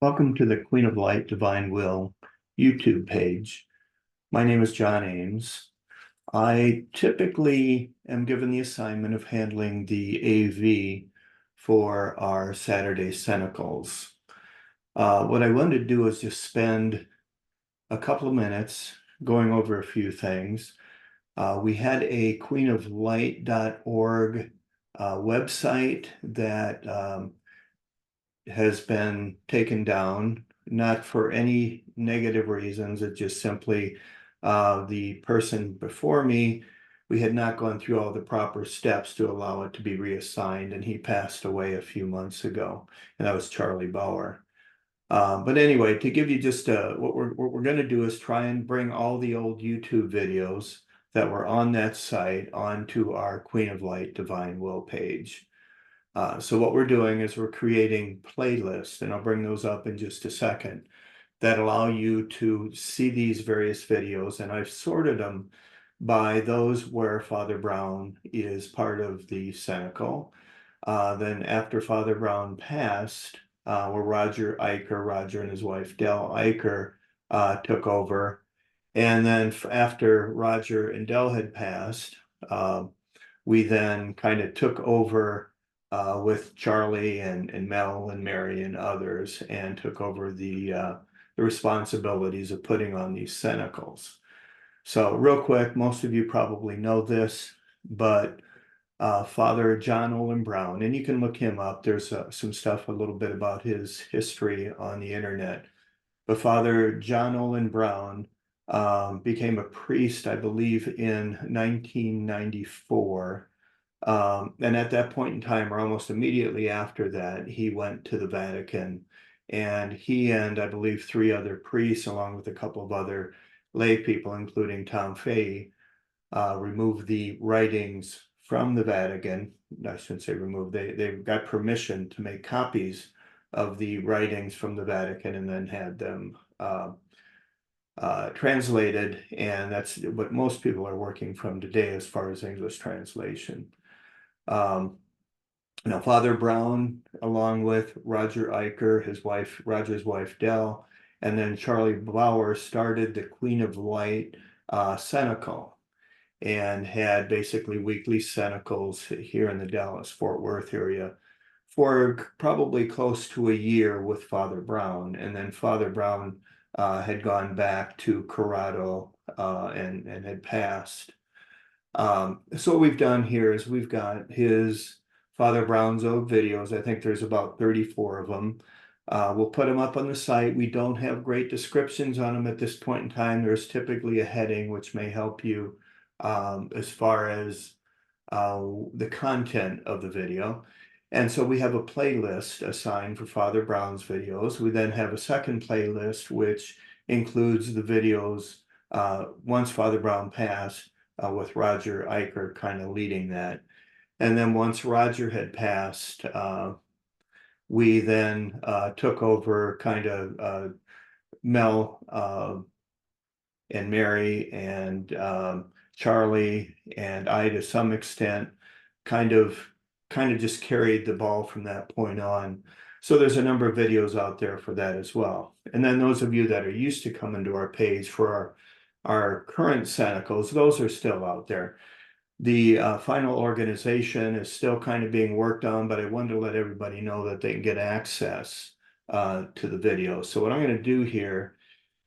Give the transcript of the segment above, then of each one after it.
Welcome to the Queen of Light Divine Will YouTube page. My name is John Ames. I typically am given the assignment of handling the AV for our Saturday Cenacles. What I wanted to do is just spend a couple of minutes going over a few things. We had a queenoflight.org website that has been taken down, not for any negative reasons. It just simply the person before me, we had not gone through all the proper steps to allow it to be reassigned, and he passed away a few months ago, and that was Charlie Bauer. But anyway, to give you just what we're going to do is try and bring all the old YouTube videos that were on that site onto our Queen of Light Divine Will page. So what we're doing is we're creating playlists, and I'll bring those up in just a second, that allow you to see these various videos. And I've sorted them by those where Father Brown is part of the Cenacle. Then after Father Brown passed, where Roger and his wife Del Eicher took over. And then after Roger and Del had passed, we then kind of took over with Charlie and Mel and Mary and others, and took over the responsibilities of putting on these cenacles. So real quick, most of you probably know this, but Father John Olin Brown, and you can look him up. There's some stuff a little bit about his history on the internet. But Father John Olin Brown became a priest, I believe, in 1994. And at that point in time, or almost immediately after that, he went to the Vatican, and he and I believe 3 other priests, along with a couple of other lay people, including Tom Fahey, removed the writings from the Vatican. I shouldn't say removed, they got permission to make copies of the writings from the Vatican and then had them translated. And that's what most people are working from today as far as English translation. Now, Father Brown, along with Roger Eicher, Roger's wife Del, and then Charlie Bauer, started the Queen of Light Cenacle, and had basically weekly cenacles here in the Dallas-Fort Worth area for probably close to a year with Father Brown. And then Father Brown had gone back to Corrado and had passed. So what we've done here is we've got his Father Brown's old videos. I think there's about 34 of them. We'll put them up on the site. We don't have great descriptions on them at this point in time. There's typically a heading which may help you as far as the content of the video. And so we have a playlist assigned for Father Brown's videos. We then have a second playlist which includes the videos once Father Brown passed, with Roger Eicher kind of leading that. And then once Roger had passed, we then took over kind of Mel and Mary and Charlie and I, to some extent, kind of just carried the ball from that point on. So there's a number of videos out there for that as well. And then those of you that are used to coming to our page for our current cenacles, those are still out there. The final organization is still kind of being worked on, but I wanted to let everybody know that they can get access to the video. So what I'm going to do here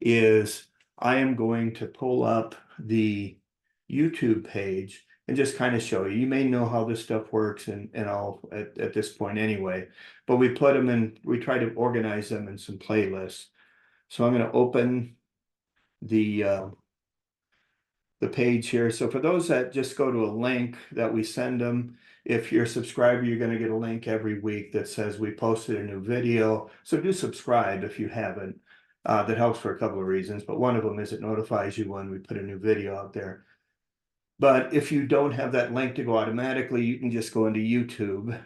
is I am going to pull up the YouTube page and just kind of show you. You may know how this stuff works and all at this point anyway, but we put them in, we try to organize them in some playlists. So I'm going to open the page here. So for those that just go to a link that we send them, if you're a subscriber, you're going to get a link every week that says we posted a new video. So do subscribe if you haven't. That helps for a couple of reasons, but one of them is it notifies you when we put a new video out there. But if you don't have that link to go automatically, you can just go into YouTube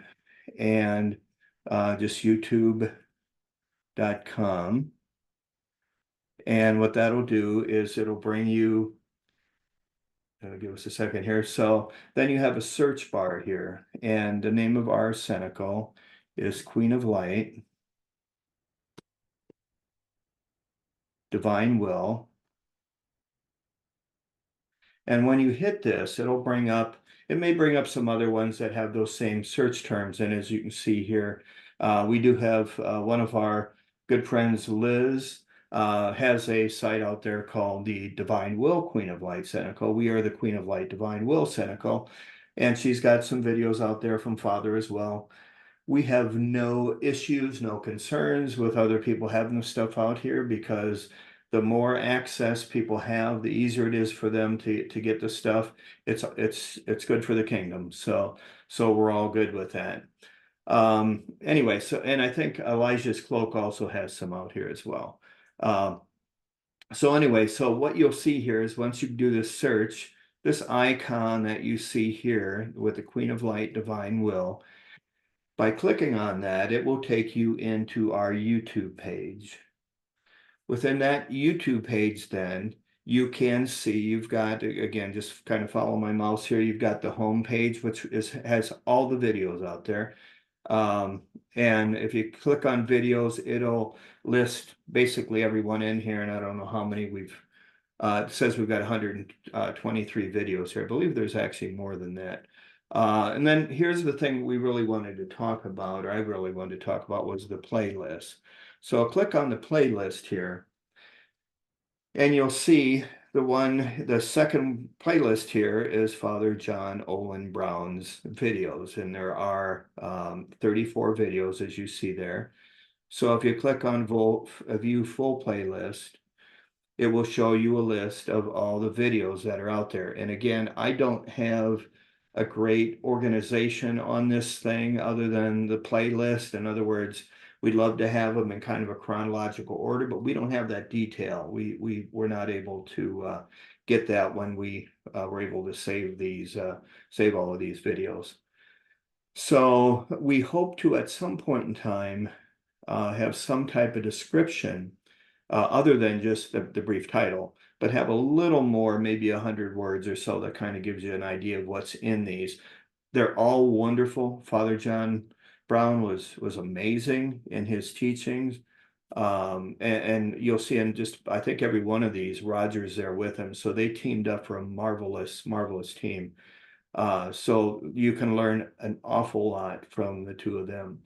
and just youtube.com. And what that'll do is it'll bring you, give us a second here. So then you have a search bar here, and the name of our cenacle is Queen of Light. Divine Will. And when you hit this, it'll bring up, it may bring up some other ones that have those same search terms. And as you can see here, we do have one of our good friends, Liz, has a site out there called the Divine Will Queen of Light Cenacle. We are the Queen of Light Divine Will Cenacle. And she's got some videos out there from Father as well. We have no issues, no concerns with other people having the stuff out here, because the more access people have, the easier it is for them to get the stuff. It's good for the kingdom. So we're all good with that. Anyway, so, and I think Elijah's Cloak also has some out here as well. So anyway, so what you'll see here is once you do this search, this icon that you see here with the Queen of Light Divine Will, by clicking on that, it will take you into our YouTube page. Within that YouTube page, then, you can see, you've got, again, just kind of follow my mouse here, you've got the home page, which has all the videos out there. And if you click on videos, it'll list basically everyone in here, and I don't know how many we've, it says we've got 123 videos here. I believe there's actually more than that. And then here's the thing we really wanted to talk about, or I really wanted to talk about, was the playlist. So I'll click on the playlist here, and you'll see the second playlist here is Father John Olin Brown's videos, and there are 34 videos, as you see there. So if you click on View Full Playlist, it will show you a list of all the videos that are out there. And again, I don't have a great organization on this thing other than the playlist. In other words, we'd love to have them in kind of a chronological order, but we don't have that detail. We were not able to get that when we were able to save all of these videos. So we hope to, at some point in time, have some type of description other than just the brief title, but have a little more, maybe 100 words or so, that kind of gives you an idea of what's in these. They're all wonderful. Father John Brown was amazing in his teachings. And you'll see in just, I think every one of these, Roger's there with him. So they teamed up for a marvelous team. So you can learn an awful lot from the two of them.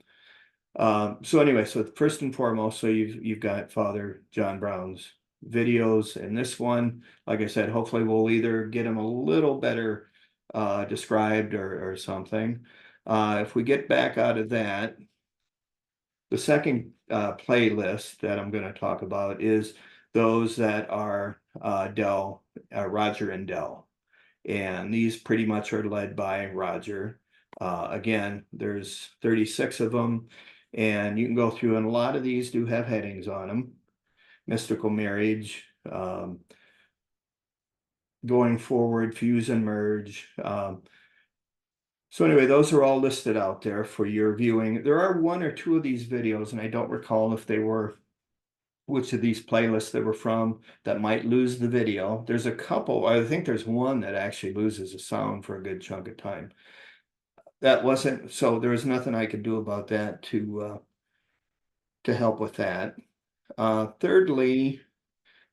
So anyway, so first and foremost, so you've got Father John Brown's videos, and this one, like I said, hopefully we'll either get them a little better described or something. If we get back out of that, the second playlist that I'm going to talk about is those that are Roger and Del. And these pretty much are led by Roger. Again, there's 36 of them, and you can go through, and a lot of these do have headings on them. Mystical Marriage, Going Forward, Fuse and Merge. So anyway, those are all listed out there for your viewing. There are one or two of these videos, and I don't recall if they were which of these playlists they were from, that might lose the video. There's a couple, I think there's one that actually loses the sound for a good chunk of time. That wasn't, so there was nothing I could do about that to help with that. Thirdly,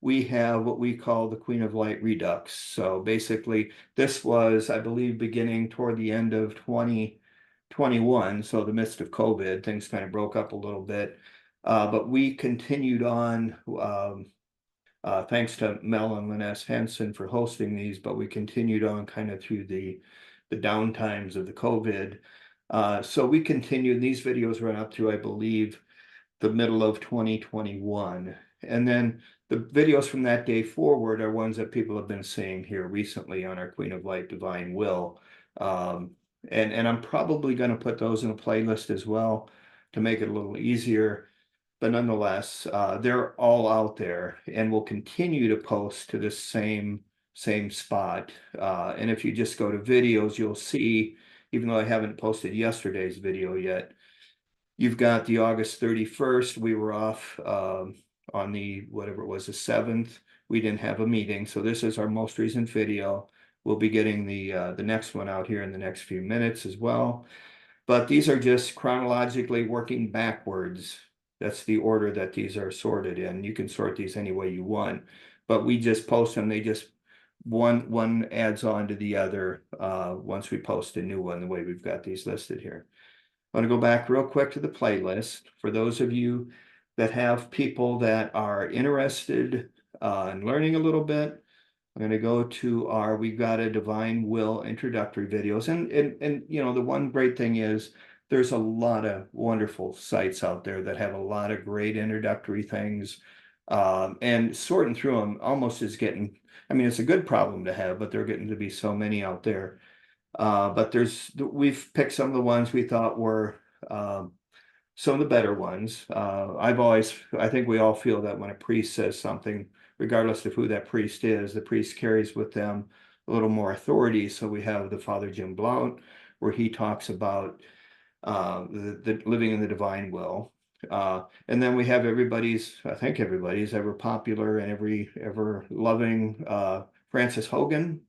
we have what we call the Queen of Light Redux. So basically, this was, I believe, beginning toward the end of 2021, so the midst of COVID, things kind of broke up a little bit. But we continued on, thanks to Mel and Lyness Henson for hosting these, but we continued on kind of through the downtimes of the COVID. So we continued, these videos run up to, I believe, the middle of 2021. And then the videos from that day forward are ones that people have been seeing here recently on our Queen of Light Divine Will. And I'm probably going to put those in a playlist as well to make it a little easier. But nonetheless, they're all out there, and we'll continue to post to this same spot. And if you just go to videos, you'll see, even though I haven't posted yesterday's video yet, you've got the August 31st. We were off on the, whatever it was, the 7th. We didn't have a meeting. So this is our most recent video. We'll be getting the next one out here in the next few minutes as well. But these are just chronologically working backwards That's the order that these are sorted in. You can sort these any way you want, but we just post them. They just one adds on to the other once we post a new one, the way we've got these listed here. I want to go back real quick to the playlist. For those of you that have people that are interested in learning a little bit, I'm going to go to our We've Got a Divine Will introductory videos. And you know, the one great thing is there's a lot of wonderful sites out there that have a lot of great introductory things. And sorting through them almost is getting, I mean, it's a good problem to have, but there are getting to be so many out there. But we've picked some of the ones we thought were some of the better ones. I think we all feel that when a priest says something, regardless of who that priest is, the priest carries with them a little more authority. So we have the Father Jim Blount, where he talks about the living in the divine will. And then we have I think everybody's ever popular and ever loving Frances Hogan.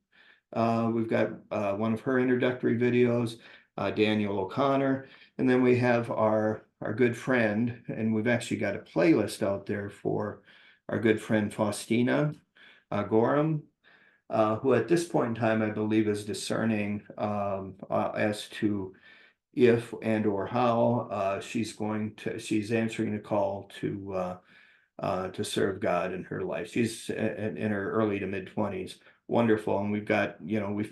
We've got one of her introductory videos, Daniel O'Connor, and then we have our good friend, and we've actually got a playlist out there for our good friend Faustina Gorham, who at this point in time, I believe, is discerning as to if and or how she's answering the call to serve God in her life. She's in her early to mid-20s. Wonderful. And we've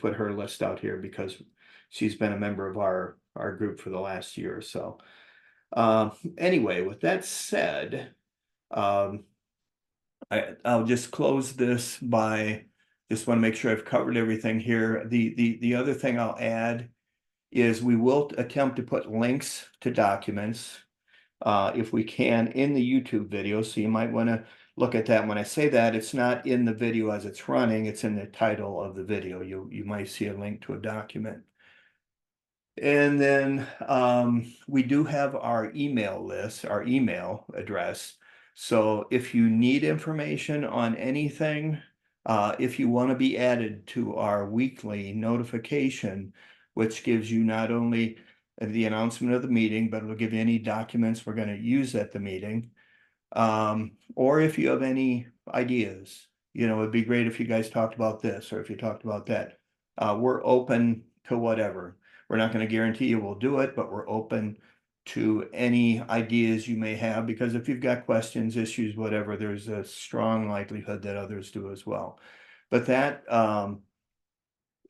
put her list out here because she's been a member of our group for the last year or so. Anyway, with that said, I'll just close this by just want to make sure I've covered everything here. The other thing I'll add is we will attempt to put links to documents if we can in the YouTube video. So you might want to look at that. When I say that, it's not in the video as it's running, it's in the title of the video. You might see a link to a document. And then we do have our email list, our email address. So if you need information on anything, if you want to be added to our weekly notification, which gives you not only the announcement of the meeting, but it'll give you any documents we're going to use at the meeting. Or if you have any ideas, it'd be great if you guys talked about this or if you talked about that. We're open to whatever. We're not going to guarantee you we'll do it, but we're open to any ideas you may have, because if you've got questions, issues, whatever, there's a strong likelihood that others do as well. But that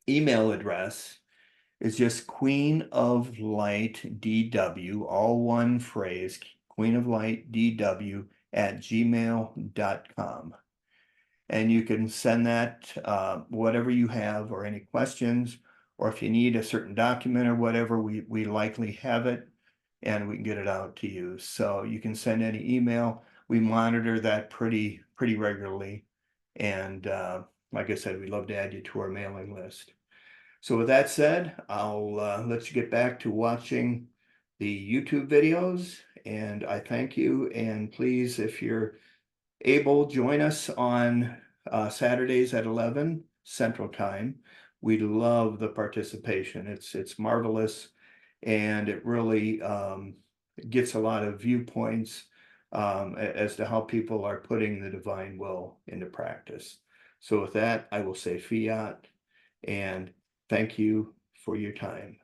email address is just Queen of Light DW, all one phrase, Queen of Light DW @gmail.com. And you can send that whatever you have or any questions, or if you need a certain document or whatever, we likely have it and we can get it out to you. So you can send any email. We monitor that pretty regularly. And like I said, we'd love to add you to our mailing list. So with that said, I'll let you get back to watching the YouTube videos, and I thank you. And please, if you're able, join us on Saturdays at 11 Central Time. We love the participation. It's marvelous, and it really gets a lot of viewpoints as to how people are putting the divine will into practice. So with that, I will say fiat and thank you for your time.